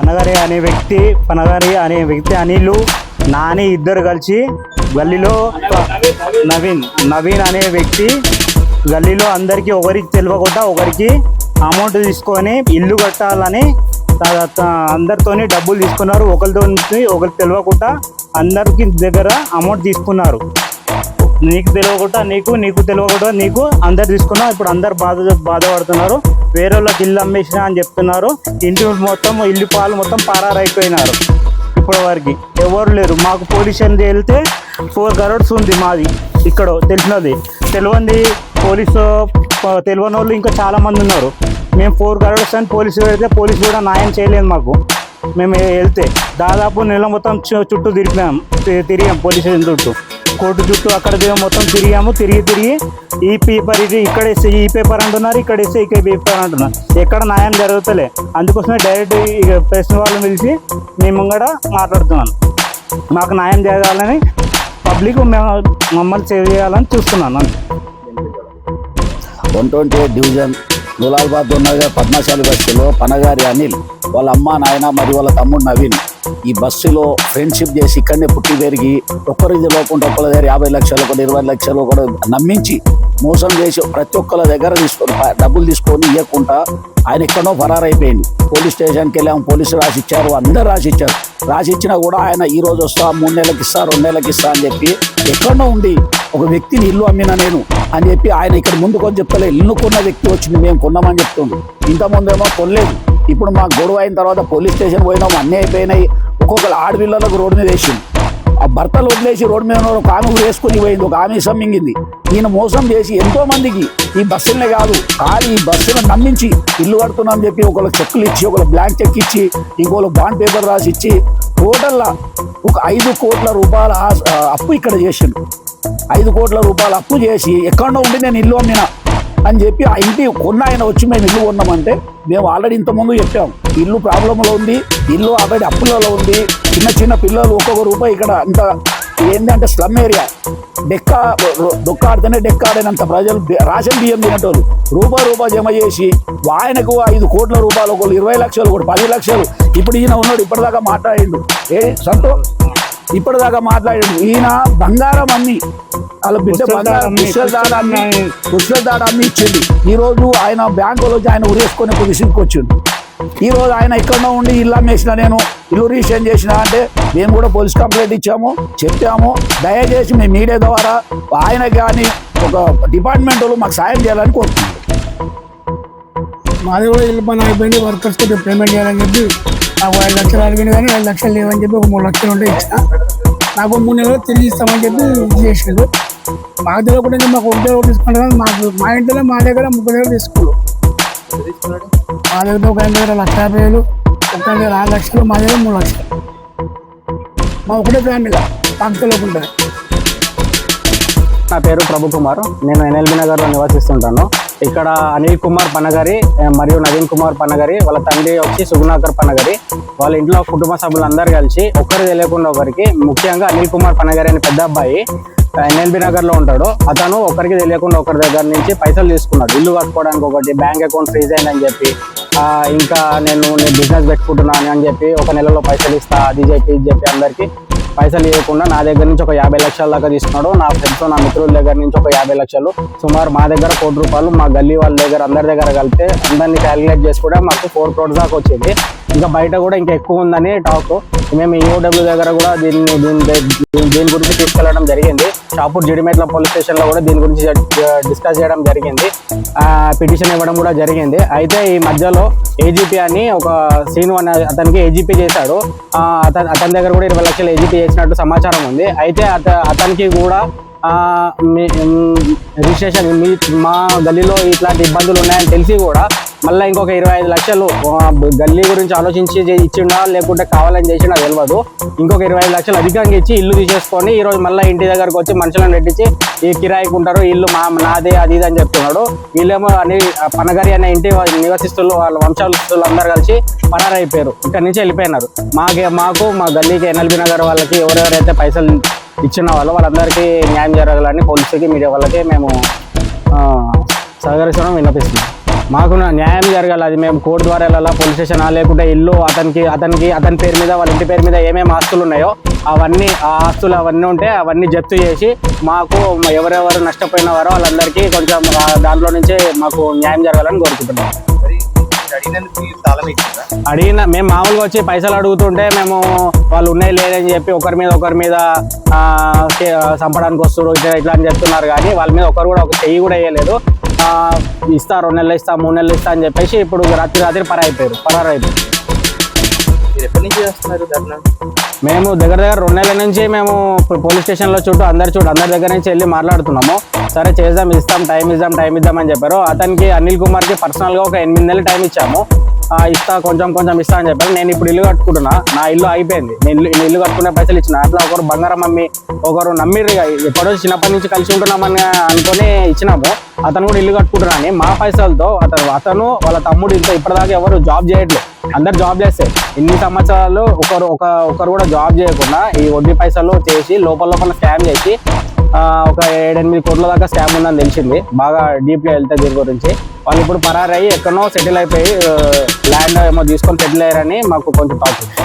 పనగారి అనే వ్యక్తి అనిల్ నాని ఇద్దరు కలిసి గల్లీలో నవీన్ అనే వ్యక్తి గల్లీలో అందరికీ ఒకరికి తెలియకుండా ఒకరికి అమౌంట్ తీసుకొని ఇల్లు కట్టాలని అందరితోని డబ్బులు తీసుకున్నారు. ఒకరికి తెలియకుండా అందరికి దగ్గర అమౌంట్ తీసుకున్నారు. నీకు తెలియకుండా నీకు తెలియకుండా నీకు అందరు తీసుకున్నారు. ఇప్పుడు అందరు బాధపడుతున్నారు. వేరే వాళ్ళకి ఇల్లు అమ్మేసినా అని చెప్తున్నారు. ఇంటి మొత్తం ఇల్లు పాలు మొత్తం పారారైపోయినారు. ఇప్పటి వరకు ఎవరు లేరు. మాకు పోలీస్ స్టేషన్ వెళ్తే 4 crores ఉంది మాది. ఇక్కడ తెలియని వాళ్ళు ఇంకా చాలామంది ఉన్నారు. మేము 4 crores అని పోలీసు వెళ్తే పోలీసు కూడా న్యాయం చేయలేదు మాకు. మేము వెళ్తే దాదాపు నెల మొత్తం చుట్టూ తిరిగాం పోలీస్ స్టేషన్ చుట్టూ, కోర్టు చుట్టూ, అక్కడ మొత్తం తిరిగి ఈ పేపర్ ఇది ఇక్కడ వేస్తే ఈ పేపర్ అంటున్నారు, ఇక్కడ వేస్తే ఇక్కడ పేపర్ అంటున్నారు. ఎక్కడ న్యాయం జరుగుతలే. అందుకోసమే డైరెక్ట్ ఇక ప్రెస్ వాళ్ళని పిలిచి మేము కూడా మాట్లాడుతున్నాను. మాకు న్యాయం జరగాలని పబ్లిక్ మమ్మల్ని సేవ్ చేయాలని చూస్తున్నాను. 128 డివిజన్ గులాల్బాద్ ఉన్నగా పద్మశాలి బస్సులో పనగారి అనిల్ వాళ్ళ అమ్మ నాయన మరియు వాళ్ళ తమ్ముడు నవీన్ ఈ బస్సులో ఫ్రెండ్షిప్ చేసి ఇక్కడనే పుట్టి పెరిగి ఒక్కరికి తెలియకుండా ఒక్కరి దగ్గర 50 లక్షలు, 20 లక్షలు కూడా నమ్మించి మోసం చేసి ప్రతి ఒక్కరి దగ్గర తీసుకొని డబ్బులు తీసుకొని ఇవ్వకుండా ఆయన ఎక్కడో ఫరారైపోయింది. పోలీస్ స్టేషన్కి వెళ్ళాము, పోలీసులు రాసిచ్చారు, అందరు రాసిచ్చినా కూడా ఆయన ఈ రోజు వస్తా, 3 నెలలకు ఇస్తా, 2 నెలలకు ఇస్తా అని చెప్పి ఎక్కడో ఉండి ఒక వ్యక్తిని ఇల్లు అమ్మినా నేను అని చెప్పి ఆయన ఇక్కడ ముందుకు వచ్చి చెప్తలే. ఇల్లు కొన్న వ్యక్తి వచ్చింది, మేము కొన్నామని చెప్తుండు. ఇంతకుముందేమో కొనలేదు. ఇప్పుడు మాకు గొడవ అయిన తర్వాత పోలీస్ స్టేషన్ పోయినాము, అన్నీ అయిపోయినాయి. ఒక్కొక్కరు ఆడపిల్లలకు రోడ్డు మీద వేసింది. ఆ భర్తలు వదిలేసి రోడ్డు మీద ఒక ఆమె వేసుకుని పోయింది, ఒక ఆమె సమ్మింగింది. ఈయన మోసం చేసి ఎంతో మందికి ఈ బస్సులనే కాదు కానీ ఈ బస్సులను నమ్మించి ఇల్లు కడుతున్నామని చెప్పి ఒకళ్ళకి చెక్కులు ఇచ్చి, ఒకళ్ళు బ్లాంక్ చెక్ ఇచ్చి, ఇంకోళ్ళు బాండ్ పేపర్ రాసి ఇచ్చి టోటల్గా ఒక 5 కోట్ల రూపాయల అప్పు ఇక్కడ చేసిండు. 5 కోట్ల రూపాయల అప్పు చేసి ఎక్కడో ఉండి నేను ఇల్లు అమ్మినా అని చెప్పి ఆ ఇంటి కొన్న ఆయన వచ్చి మేము ఇల్లు కొన్నామంటే మేము ఆల్రెడీ ఇంతకుముందు చెప్పాము ఇల్లు ప్రాబ్లంలో ఉంది, ఇల్లు ఆల్రెడీ అప్పులలో ఉంది. చిన్న పిల్లలు ఒక్కొక్క రూపాయి ఇక్కడ అంత ఏంటంటే స్లమ్ ఏరియా దొక్కాడితేనే డెక్కాడేనంత ప్రజలు రేషన్ బియ్యం తినేటోళ్ళు రూపాయి జమ చేసి ఆయనకు 5 కోట్ల రూపాయలు, ఒకళ్ళు 20 లక్షలు, ఒకటి 10 లక్షలు. ఇప్పుడు ఈయన ఉన్నాడు, ఇప్పటిదాకా మాట్లాడిండు ఇప్పటిదాకా మాట్లాడిండు. ఈయన బంగారం అన్ని వాళ్ళ బిడ్డ బంగారం పుష్కల అన్ని ఇచ్చింది. ఈరోజు ఆయన బ్యాంకులో ఆయన ఉరేసుకొని విసిరికి వచ్చిండు. ఈరోజు ఆయన ఎక్కడో ఉండి ఇల్లు అమ్మేసిన, నేను ఇల్లు రిజిస్ట్రేషన్ చేసిన అంటే మేము కూడా పోలీస్ కంప్లైంట్ ఇచ్చాము, చెప్పాము. దయచేసి మీ మీడియా ద్వారా ఆయన కానీ ఒక డిపార్ట్మెంట్ వాళ్ళు మాకు సాయం చేయాలని కోరుతున్నాం. మాది కూడా ఇల్లు పని అయిపోయింది, వర్కర్స్కి పేమెంట్ చేయాలని చెప్పి నాకు 5 లక్షలు అడిగింది, కానీ 5 లక్షలు లేవని చెప్పి ఒక 3 లక్షలు ఉంటే ఇచ్చిన. నాకు 3 నెలలు తిరిగి ఇస్తామని చెప్పి ఇది చేసిండు. మాకు తెలియకుండా మాకు 1 దగ్గర తీసుకుంటారు. మా ఇంట్లో మా దగ్గర 30 దగ్గర తీసుకున్నాడు. మా దగ్గర ఒక ఆయన దగ్గర 1,50,000, ఒక దగ్గర 6 లక్షలు, మా దగ్గర 3 లక్షలు. మా ఒకటే ఫ్యామిలీగా పాకలోకి ఉంటుంది. నా పేరు ప్రభు కుమార్. నేను ఎన్ఎల్బి నగర్లో నివసిస్తుంటాను. ఇక్కడ అనిల్ కుమార్ పనగారి మరియు నవీన్ కుమార్ పనగారి వాళ్ళ తండ్రి వచ్చి సుగుణాకర్ పనగారి వాళ్ళ ఇంట్లో కుటుంబ సభ్యులందరూ కలిసి ఒక్కరు తెలియకుండా ఒకరికి, ముఖ్యంగా అనిల్ కుమార్ పనగారి అనే పెద్ద అబ్బాయి ఎన్ఎల్బి నగర్లో ఉంటాడు. అతను ఒకరికి తెలియకుండా ఒకరి దగ్గర నుంచి పైసలు తీసుకున్నాడు. ఇల్లు కట్టుకోవడానికి ఒకటి, బ్యాంక్ అకౌంట్ ఫ్రీజ్ అయిందని చెప్పి, ఇంకా నేను బిజినెస్ పెట్టుకుంటున్నాను అని చెప్పి 1 నెలలో పైసలు ఇస్తా అది చెప్పి ఇది చెప్పి అందరికీ పైసలు ఇవ్వకుండా నా దగ్గర నుంచి ఒక 50 లక్షల దాకా తీసుకున్నాడు. నా ఫ్రెండ్స్ నా మిత్రుల దగ్గర నుంచి ఒక 50 లక్షలు, సుమారు మా దగ్గర 1 కోటి రూపాయలు, మా గల్లీ వాళ్ళ దగ్గర అందరి దగ్గర కలిపితే అందరినీ క్యాలిక్యులేట్ చేసి కూడా మాకు 4 crores దాకా వచ్చింది. ఇంకా బయట కూడా ఇంకా ఎక్కువ ఉందని టాక్. మేము ఈఓడబ్ల్యూ దగ్గర కూడా దీని గురించి తీసుకెళ్లడం జరిగింది. షాపూర్ జిడిమెట్ల పోలీస్ స్టేషన్లో కూడా దీని గురించి డిస్కస్ చేయడం జరిగింది, పిటిషన్ ఇవ్వడం కూడా జరిగింది. అయితే ఈ మధ్యలో ఏజీపీ అని ఒక సీను అనే అతనికి ఏజీపీ చేశాడు. అతని దగ్గర కూడా 20 లక్షలు ఏజీపీ చేసినట్టు సమాచారం ఉంది. అయితే అతనికి కూడా రిజిస్ట్రేషన్ మా గల్లీలో ఇట్లాంటి ఇబ్బందులు ఉన్నాయని తెలిసి కూడా మళ్ళీ ఇంకొక 25 లక్షలు గల్లీ గురించి ఆలోచించి ఇచ్చిండా లేకుంటే కావాలని చేసినా తెలియదు. ఇంకొక 25 లక్షలు అధికంగా ఇచ్చి ఇల్లు తీసేసుకొని ఈరోజు మళ్ళీ ఇంటి దగ్గరకు వచ్చి మనుషులను పెట్టించి ఈ కిరాయికి ఉంటారు, ఇల్లు నాదే అది ఇది అని చెప్తున్నాడు. వీళ్ళేమో పనగారి అనే ఇంటి నివసిస్తులు వాళ్ళ వంశాలు అందరు కలిసి పరారైపోయారు, ఇక్కడ నుంచి వెళ్ళిపోయినారు. మాకు మా గల్లీకి ఎన్ఎల్బి నగర్ వాళ్ళకి ఎవరెవరైతే పైసలు ఇచ్చిన వాళ్ళందరికీ న్యాయం జరగాలని పోలీసుకి మీడియా వాళ్ళకి మేము సహకరిస్తున్నాం, విన్నపిస్తున్నాం. మాకు న్యాయం జరగాలి. అది మేము కోర్టు ద్వారా వెళ్ళాలా, పోలీస్ స్టేషన్ లేకుంటే ఇల్లు అతని పేరు మీద, వాళ్ళ ఇంటి పేరు మీద ఏమేమి ఆస్తులు ఉన్నాయో అవన్నీ, ఆ ఆస్తులు అవన్నీ ఉంటే అవన్నీ జప్తు చేసి మాకు ఎవరెవరు నష్టపోయినవారో వాళ్ళందరికీ కొంచెం దాంట్లో నుంచి మాకు న్యాయం జరగాలని కోరుకుంటున్నాం. అడిగిన మేము మామూలుగా వచ్చి పైసలు అడుగుతుంటే మేము వాళ్ళు ఉన్నాయి లేదని చెప్పి ఒకరి మీద చంపడానికి వస్తారు ఇట్లా అని చెప్తున్నారు. కానీ వాళ్ళ మీద ఒకరు కూడా ఒక చెయ్యి కూడా వేయలేదు. ఇస్తా 2 నెలలు ఇస్తా 3 నెలలు ఇస్తా అని చెప్పేసి ఇప్పుడు రాత్రి పరారైపోయారు. మేము దగ్గర 2 నెలల నుంచి మేము పోలీస్ స్టేషన్లో అందరి దగ్గర నుంచి వెళ్ళి మాట్లాడుతున్నాము. సరే చేద్దాం, టైం ఇద్దాం అని చెప్పారు. అతనికి అనిల్ కుమార్కి పర్సనల్గా ఒక 8 నెలలు టైం ఇచ్చాము. ఇస్తా కొంచెం ఇస్తా అని చెప్పారు. నేను ఇప్పుడు ఇల్లు కట్టుకుంటున్నా, నా ఇల్లు అయిపోయింది. నేను ఇల్లు కట్టుకునే పైసలు ఇచ్చిన. అట్లా ఒకరు బంగారం అమ్మి ఒకరు నమ్మిర్రు. ఎప్పుడో చిన్నప్పటి నుంచి కలిసి ఉంటున్నామని అనుకుని ఇచ్చినాము. అతను కూడా ఇల్లు కట్టుకుంటున్నా అని మా పైసలతో అతను వాళ్ళ తమ్ముడు ఇప్పటిదాకా ఎవరు జాబ్ చేయట్లేదు. అందరు జాబ్ చేస్తే ఇన్ని సంవత్సరాలు ఒకరు కూడా జాబ్ చేయకుండా ఈ వడ్డీ పైసలు చేసి లోపల స్కామ్ చేసి ఒక 7-8 కోట్ల దాకా స్కామ్ ఉందని తెలిసింది. బాగా డీప్గా వెళ్తే దీని గురించి. వాళ్ళు ఇప్పుడు పరారయ్యి ఎక్కడో సెటిల్ అయిపోయి ల్యాండ్ ఏమో తీసుకొని సెటిల్ అయ్యారని మాకు కొంచెం టాక్ ఉంది.